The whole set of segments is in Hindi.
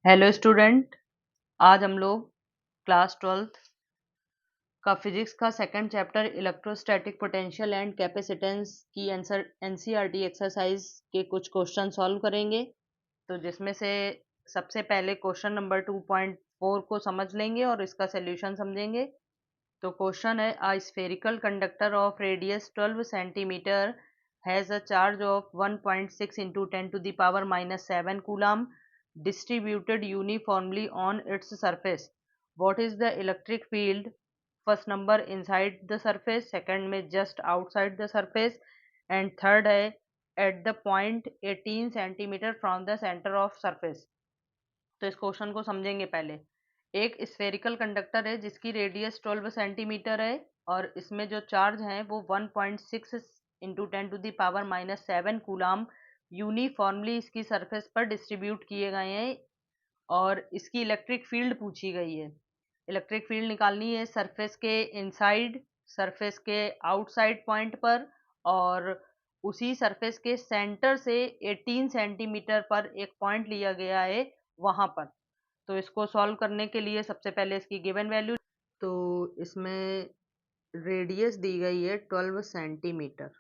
Hello student. आज हम लोग क्लास 12th का फिजिक्स का second chapter electrostatic potential and capacitance की एनसीईआरटी एक्सरसाइज के कुछ क्वेश्चन सॉल्व करेंगे। तो जिसमें से सबसे पहले क्वेश्चन नंबर 2.4 को समझ लेंगे और इसका सॉल्यूशन समझेंगे। तो क्वेश्चन है, a spherical conductor of radius 12 centimetre has a charge of 1.6 into 10 to the power minus 7 coulomb distributed uniformly on its surface. What is the electric field? First number inside the surface, second में just outside the surface and third है at the point 18 centimetre from the center of surface. तो इस क्वेश्चन को समझेंगे पहले। एक स्फेरिकल कंडक्टर है जिसकी रेडियस 12 सेंटीमीटर है और इसमें जो चार्ज है वो 1.6 into 10 to the power minus 7 coulomb uniformly इसकी सरफेस पर डिस्ट्रीब्यूट किए गए हैं और इसकी इलेक्ट्रिक फील्ड पूछी गई है। इलेक्ट्रिक फील्ड निकालनी है सरफेस के इनसाइड, सरफेस के आउटसाइड पॉइंट पर और उसी सरफेस के सेंटर से 18 सेंटीमीटर पर एक पॉइंट लिया गया है वहां पर। तो इसको सॉल्व करने के लिए सबसे पहले इसकी गिवन वैल्यू, तो इसमें रेडियस दी गई है 12 सेंटीमीटर,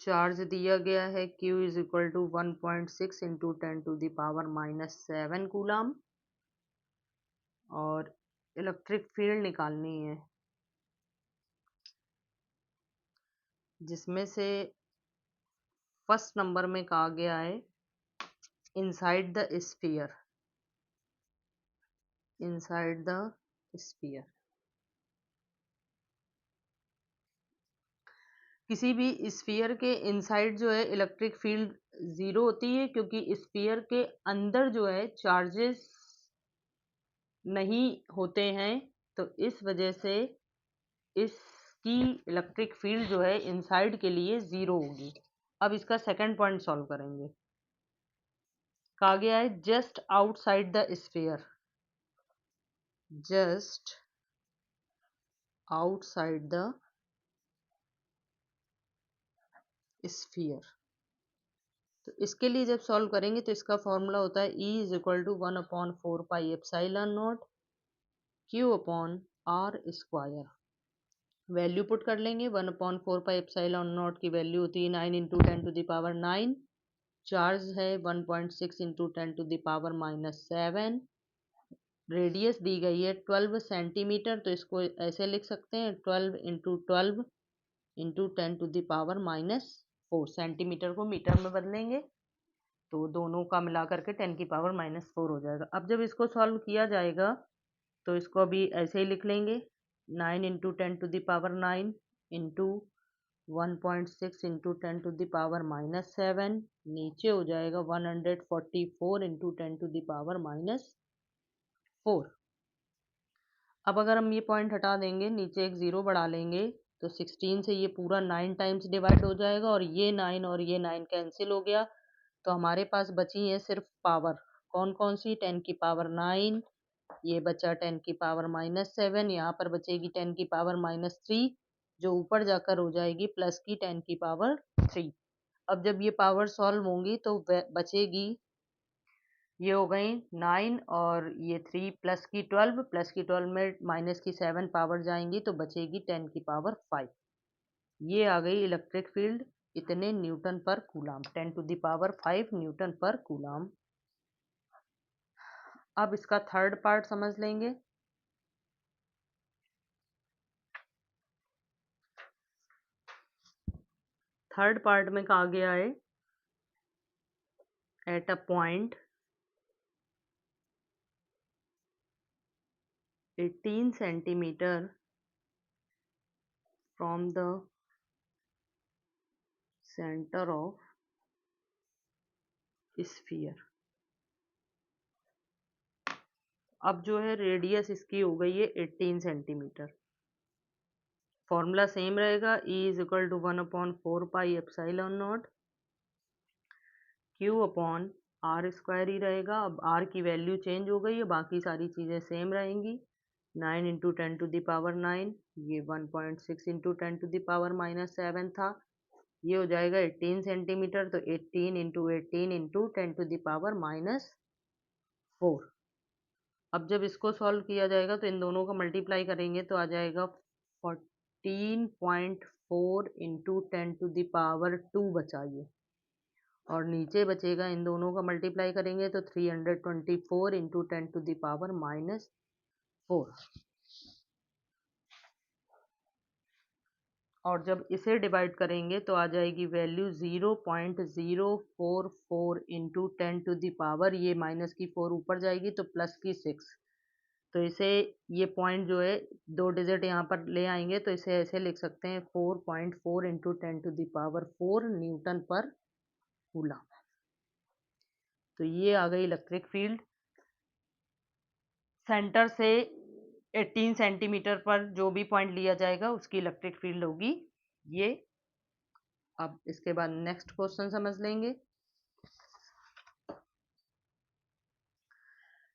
चार्ज दिया गया है Q is equal to 1.6 into 10 to the power minus 7 coulomb और इलेक्ट्रिक फील्ड निकालनी है जिसमें से फर्स्ट नंबर में कहा गया है inside the sphere, inside the sphere. किसी भी स्फीयर के इनसाइड जो है इलेक्ट्रिक फील्ड जीरो होती है क्योंकि स्फीयर के अंदर जो है चार्जेस नहीं होते हैं, तो इस वजह से इसकी इलेक्ट्रिक फील्ड जो है इनसाइड के लिए जीरो होगी। अब इसका सेकंड पॉइंट सॉल्व करेंगे। कहा गया है just outside the sphere, just outside the sphere. तो इसके लिए जब सॉल्व करेंगे तो इसका फॉर्मूला होता है E is equal to 1/4 pi epsilon naught Q upon R square. Value put कर लेंगे। 1/4 पाई एप्सिलॉन नॉट की वैल्यू होती है 9 into 10 to the power 9, charge है 1.6 into 10 to the power minus 7, radius दी गई है 12 सेंटीमीटर, तो इसको ऐसे लिख सकते हैं 12 into 12 into 10 to the power minus 4। Centimetre को मीटर में बदलेंगे तो दोनों का मिला करके 10 की पावर माइनस 4 हो जाएगा। अब जब इसको सॉल्व किया जाएगा तो इसको अभी ऐसे ही लिख लेंगे 9 into 10 to the power 9 into 1.6 into 10 to the power minus 7, नीचे हो जाएगा 144 into 10 to the power minus 4। अब अगर हम ये पॉइंट हटा देंगे, नीचे एक ज़ीरो बढ़ा लेंगे तो 16 से ये पूरा 9 टाइम्स डिवाइड हो जाएगा और ये 9 और ये 9 कैंसिल हो गया। तो हमारे पास बची है सिर्फ पावर। कौन कौन सी? 10 की पावर 9, ये बचा 10 की पावर माइनस 7, यहाँ पर बचेगी 10 की पावर माइनस 3 जो ऊपर जाकर हो जाएगी प्लस की 10 की पावर 3। अब जब ये पावर सॉल्व होंगी तो बचेगी, ये हो गई 9 और ये 3 प्लस की 12, प्लस की 12 में माइनस की 7 पावर जाएंगी तो बचेगी 10 की पावर 5। ये आ गई इलेक्ट्रिक फील्ड इतने न्यूटन पर coulomb, 10 to the power 5 newton पर कूलाम। अब इसका थर्ड पार्ट समझ लेंगे। थर्ड पार्ट में कहा गया है at a point 18 centimetre from the centre of sphere. अब जो है रेडियस इसकी हो गई है 18 सेंटीमीटर। फॉर्मूला सेम रहेगा, E is equal to 1/4 pi epsilon naught Q upon R square ही रहेगा। अब R की वैल्यू चेंज हो गई है, बाकी सारी चीज़ें सेम रहेंगी। 9 इंटू 10 टू द पावर 9, ये 1.6 into 10 to the power minus 7 था। ये हो जाएगा 18 सेंटीमीटर, तो 18 इंटू 18 इंटू 10⁻⁴। अब जब इसको सॉल्व किया जाएगा तो इन दोनों का मल्टीप्लाई करेंगे तो आ जाएगा 14.4 इंटू 10⁻² बचा ये, और नीचे बचेगा, इन दोनों का मल्टीप्लाई करेंगे तो 324 इंटू 10⁻⁴। और जब इसे डिवाइड करेंगे तो आ जाएगी वैल्यू 0.044 इंटू 10⁻, ये माइनस की 4 ऊपर जाएगी तो प्लस की 6, तो इसे, ये पॉइंट जो है 2 डिजिट यहाँ पर ले आएंगे तो इसे ऐसे लिख सकते हैं 4.4 इंटू 10⁻⁴ न्यूटन पर कूलम। तो ये आ गई इलेक्ट्रिक फील्ड। सेंटर से 18 सेंटीमीटर पर जो भी पॉइंट लिया जाएगा उसकी इलेक्ट्रिक फील्ड होगी ये। अब इसके बाद नेक्स्ट क्वेश्चन समझ लेंगे।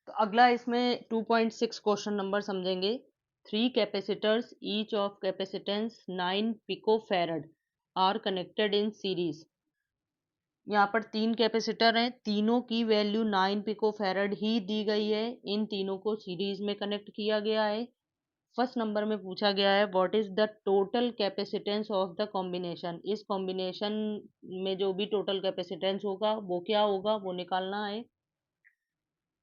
तो अगला इसमें 2.6 क्वेश्चन नंबर समझेंगे। 3 capacitors each of capacitance 9 picofarad are connected in series. यहाँ पर 3 कैपेसिटर हैं, तीनों की वैल्यू 9 पिकोफैरड ही दी गई है, इन तीनों को सीरीज में कनेक्ट किया गया है। फर्स्ट नंबर में पूछा गया है what is the total capacitance of the combination. इस कॉम्बिनेशन में जो भी टोटल कैपेसिटेंस होगा वो क्या होगा, वो निकालना है।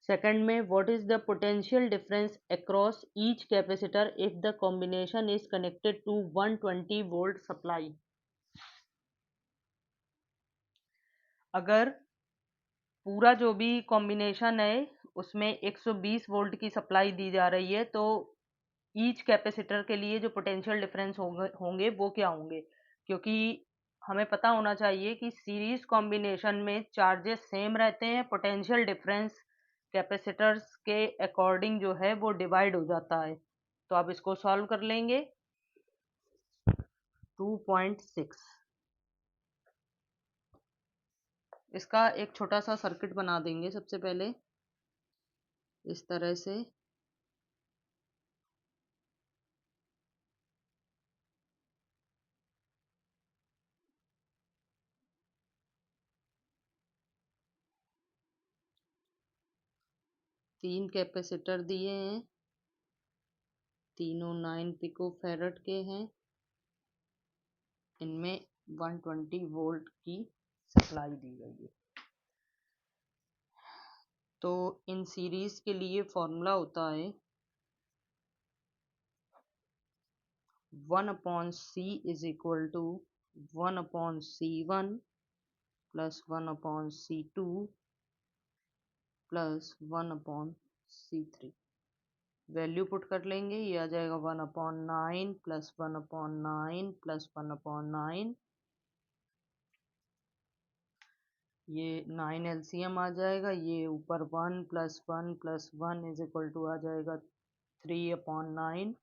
सेकंड में what is the potential difference across each capacitor if the combination is connected to 120 volt supply. अगर पूरा जो भी कॉम्बिनेशन है उसमें 120 वोल्ट की सप्लाई दी जा रही है तो ईच कैपेसिटर के लिए जो पोटेंशियल डिफरेंस होंगे वो क्या होंगे, क्योंकि हमें पता होना चाहिए कि सीरीज कॉम्बिनेशन में चार्जेस सेम रहते हैं, पोटेंशियल डिफरेंस कैपेसिटर्स के अकॉर्डिंग जो है वो डिवाइड हो जाता है। तो अब इसको सॉल्व कर लेंगे। 2.6, इसका एक छोटा सा सर्किट बना देंगे सबसे पहले इस तरह से। तीन कैपेसिटर दिए हैं, तीनों 9 पिकोफैरड के हैं, इनमें 120 वोल्ट की सप्लाई दी गई है। तो इन सीरीज के लिए फॉर्मूला होता है 1/c is equal to 1/c1 plus 1/c2 plus 1/c3। Value put कर लेंगे, ये आ जाएगा 1/9 प्लस 1/9 प्लस 1/9, ये 9 एलसीएम आ जाएगा, ये ऊपर 1 plus 1 plus 1 is equal to आ जाएगा 3/9।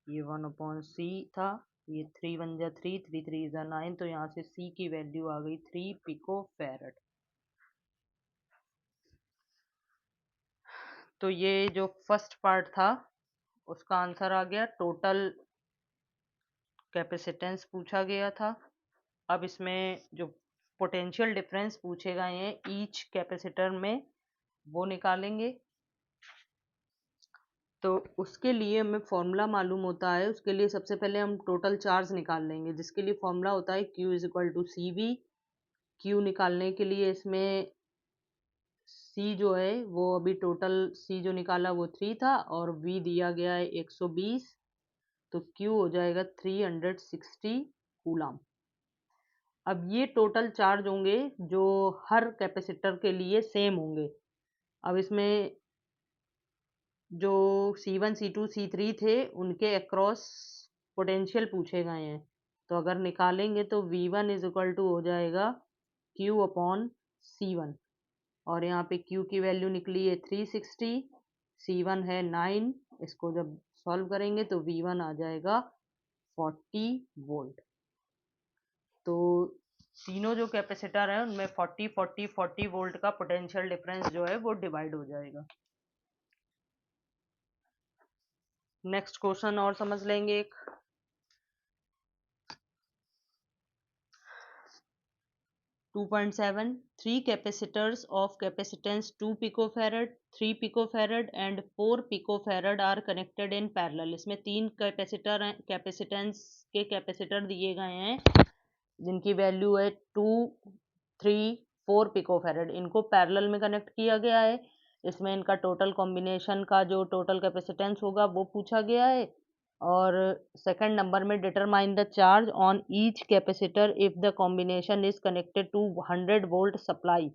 ये 1/c था, ये 3 1 जा 3, 3 3 जा 9, तो यहाँ से c की वैल्यू आ गई 3 पिकोफैरड। तो ये जो फर्स्ट पार्ट था उसका आंसर आ गया। टोटल कैपेसिटेंस पूछा गया था। अब इसमें जो पोटेंशियल डिफरेंस पूछे गए हैं ईच कैपेसिटर में वो निकालेंगे। तो उसके लिए हमें फॉर्मूला मालूम होता है, उसके लिए सबसे पहले हम टोटल चार्ज निकाल लेंगे, जिसके लिए फॉर्मूला होता है Q is equal to C V. Q निकालने के लिए इसमें C जो है वो अभी टोटल C जो निकाला वो 3 था और V दिया गया है 120, तो Q हो जाएगा 360 कूलम। अब ये टोटल चार्ज होंगे जो हर कैपेसिटर के लिए सेम होंगे। अब इसमें जो C1 C2 C3 थे उनके अक्रॉस पोटेंशियल पूछे गए हैं, तो अगर निकालेंगे तो V1 इज इक्वल टू हो जाएगा Q/C1, और यहाँ पे Q की वैल्यू निकली है 360, C1 है 9, इसको जब सॉल्व करेंगे तो V1 आ जाएगा 40 वोल्ट। तो तीनों जो कैपेसिटर हैं उनमें 40 40 40 वोल्ट का पोटेंशियल डिफरेंस जो है वो डिवाइड हो जाएगा। नेक्स्ट क्वेश्चन और समझ लेंगे एक। 2.7 3 capacitors of capacitance 2 picofarad 3 picofarad and 4 picofarad are connected in parallel। इसमें तीन कैपेसिटर कैपेसिटेंस के कैपेसिटर दिए गए हैं जिनकी वैल्यू है 2 3 4 पिकोफैरड। इनको पैरेलल में कनेक्ट किया गया है। इसमें इनका टोटल कॉम्बिनेशन का जो टोटल कैपेसिटेंस होगा वो पूछा गया है। और सेकंड नंबर में determine the charge on each capacitor if the combination is connected to 100 volt supply.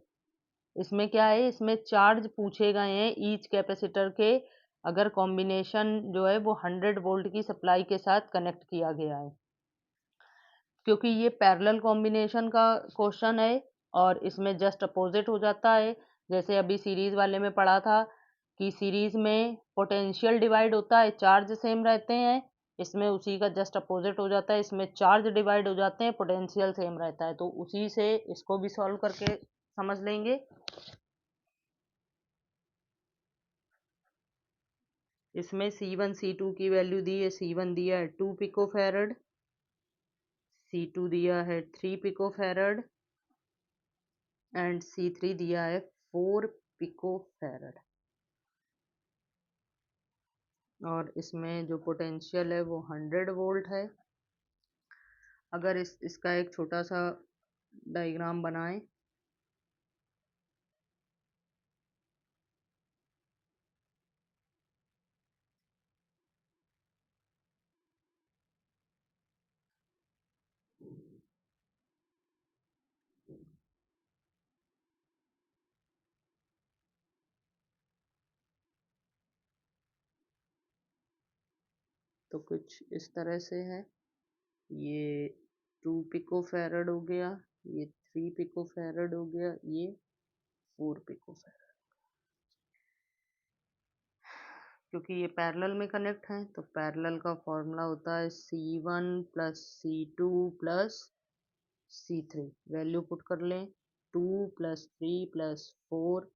इसमें क्या है, इसमें चार्ज पूछे गए हैं ईच कैपेसिटर के अगर कॉम्बिनेशन जो है वो 100 वोल्ट की सप्लाई के साथ कनेक्ट किया गया है। क्योंकि ये पैरेलल कॉम्बिनेशन का क्वेश्चन है और इसमें जस्ट अपोजिट हो जाता है। जैसे अभी सीरीज वाले में पढ़ा था कि सीरीज में पोटेंशियल डिवाइड होता है, चार्ज सेम रहते हैं। इसमें उसी का जस्ट अपोजिट हो जाता है, इसमें चार्ज डिवाइड हो जाते हैं, पोटेंशियल सेम रहता है। तो उसी से इसको भी सॉल्व करके समझ लेंगे। इसमें C1 C2 की वैल्यू दी है। C1 दिया है 2 पिकोफैरड, C2 दिया है 3 पिकोफैरड एंड C3 दिया है 4 पिकोफैरड। और इसमें जो पोटेंशियल है वो 100 वोल्ट है। अगर इसका एक छोटा सा डायग्राम बनाएं तो कुछ इस तरह से है। ये 2 पिकोफैरड हो गया, ये 3 पिकोफैरड हो गया, ये 4 पिकोफैरड। क्योंकि ये पैरेलल में कनेक्ट हैं तो पैरेलल का फॉर्मूला होता है C1 plus C2 plus C3। Value put कर लें, 2 प्लस 3 प्लस 4,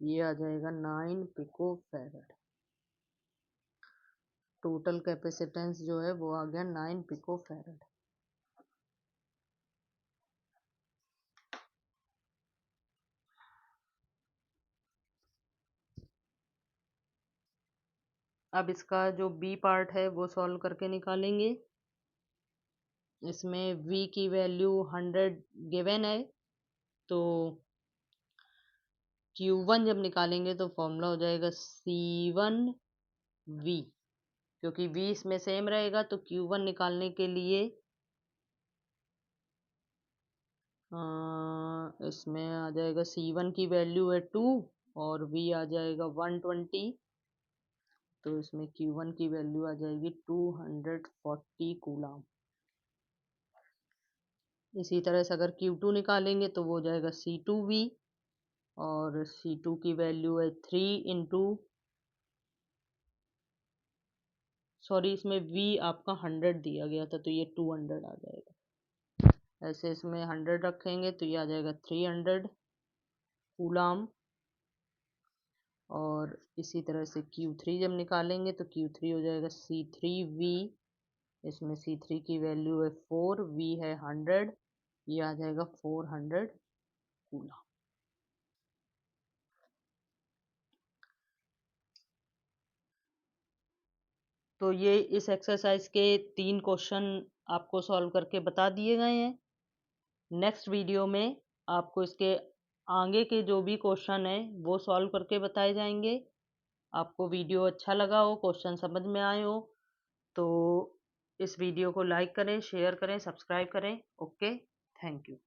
ये आ जाएगा 9 पिकोफैरड। टोटल कैपेसिटेंस जो है वो आ गया 9 पिकोफैरड। अब इसका जो बी पार्ट है वो सॉल्व करके निकालेंगे। इसमें v की वैल्यू 100 गिवन है तो Q1 जब निकालेंगे तो फॉर्मूला हो जाएगा C1V। क्योंकि v इसमें सेम रहेगा तो Q1 निकालने के लिए इसमें आ जाएगा C1 की वैल्यू है 2 और v आ जाएगा 120। तो इसमें Q1 की वैल्यू आ जाएगी 240 कूलम। इसी तरह से अगर Q2 निकालेंगे तो वो हो जाएगा C2V और C2 की वैल्यू है 3 इंटू, सॉरी इसमें V आपका 100 दिया गया था तो ये 200 आ जाएगा। ऐसे इसमें 100 रखेंगे तो ये आ जाएगा 300 कूलम। और इसी तरह से Q3 जब निकालेंगे तो Q3 हो जाएगा C3V। इसमें C3 की वैल्यू है 4, V है 100, ये आ जाएगा 400 कूलम। तो ये इस एक्सरसाइज के 3 क्वेश्चन आपको सॉल्व करके बता दिए गए हैं। नेक्स्ट वीडियो में आपको इसके आगे के जो भी क्वेश्चन है वो सॉल्व करके बताए जाएंगे। आपको वीडियो अच्छा लगा हो, क्वेश्चन समझ में आए हो तो इस वीडियो को लाइक करें, शेयर करें, सब्सक्राइब करें। Okay, thank you.